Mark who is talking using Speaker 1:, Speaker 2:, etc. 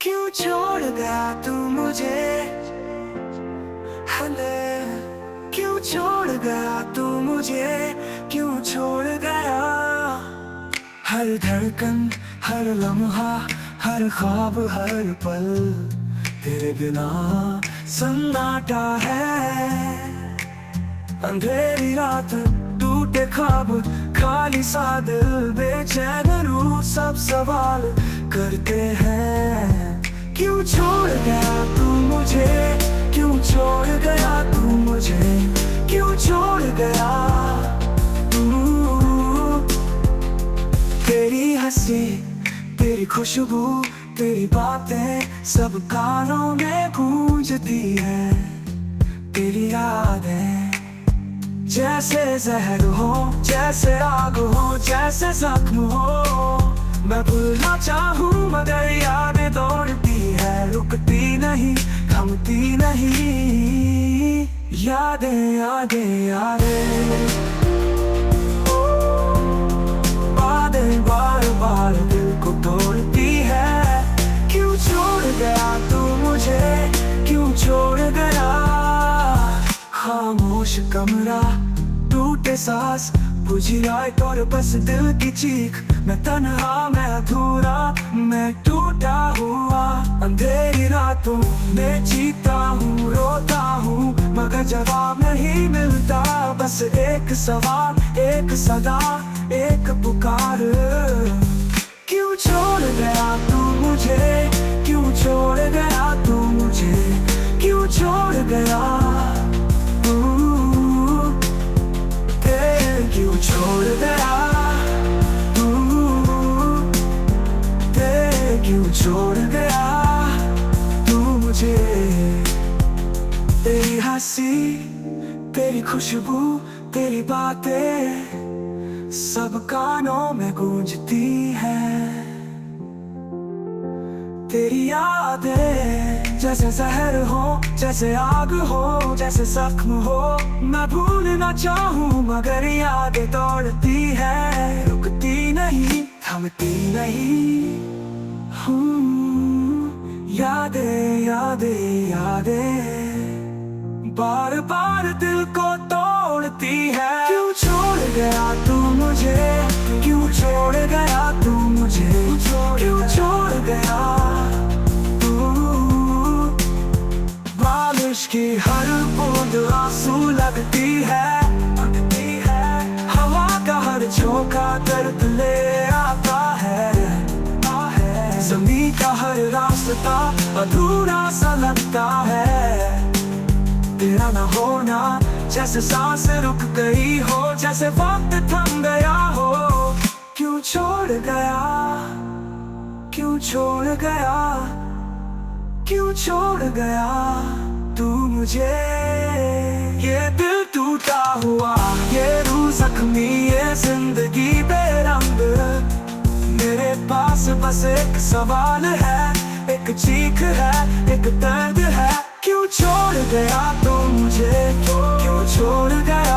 Speaker 1: क्यों छोड़ गया तू मुझे, हले क्यों छोड़ गया तू मुझे, क्यों छोड़ गया। हर धड़कन, हर लम्हा, हर ख्वाब, हर पल तेरे बिना सन्नाटा है। अंधेरी रात, टूटे ख्वाब, खाली सा दिल, बेचैन रूह सब सवाल करते हैं। क्यों छोड़ गया तू मुझे, क्यों छोड़ गया तू मुझे, क्यों छोड़ गया तू। तेरी हंसी, तेरी खुशबू, तेरी बातें सब कानों में गूंजती है। तेरी यादें जैसे जहर हो, जैसे आग हो, जैसे जख्म हो। मैं भूलना चाहूँ मगर यादें दौड़ती है, रुकती नहीं, थमती नहीं। यादें यादें यादें, बातें बार बार दिल को तोड़ती है। क्यों छोड़ गया तू मुझे, क्यों छोड़ गया। खामोश कमरा, टूटे सांस, बुझी लाइट और बस दिल की चीख। मैं तन्हा, मैं अधूरा, मैं टूटा हुआ। अंधेरी रातों में जीता हूँ, रोता हूँ मगर जवाब नहीं मिलता। बस एक सवाल, एक सदा, एक पुकार। क्यों छोड़ गया तू मुझे, क्यों छोड़ गया तू मुझे, क्यों छोड़ गया तू। क्यों छोड़ गया तू, क्यों छोड़ गया तू मुझे। तेरी हंसी, तेरी खुशबू, तेरी बातें सब कानों में गूंजती है। तेरी यादें जैसे जहर हो, जैसे आग हो, जैसे जख्म हो। मैं भूलना चाहूँ मगर यादें दौड़ती है, रुकती नहीं, थमती नहीं। यादें यादें यादें बार बार दिल को तोड़ती है। क्यों छोड़ गया तू मुझे, क्यों छोड़ गया तू मुझे, क्यों छोड़ गया तू। बारिश की हर बूंद आंसू लगती है, हवा का हर झोंका दर्द ले आता है। ज़मीं का हर रास्ता अधूरा सा लगता है। तेरा ना होना जैसे सांस रुक गई हो, जैसे वक्त थम गया हो। क्यों छोड़ गया, क्यों छोड़ गया, क्यों छोड़ गया तू मुझे। ये दिल टूटा हुआ, ये रूह जख्मी, ये जिंदगी बेरंग। मेरे पास बस एक सवाल है, एक चीख है, एक दर्द है। क्यों छोड़ गया तू मुझे, क्यों छोड़ गया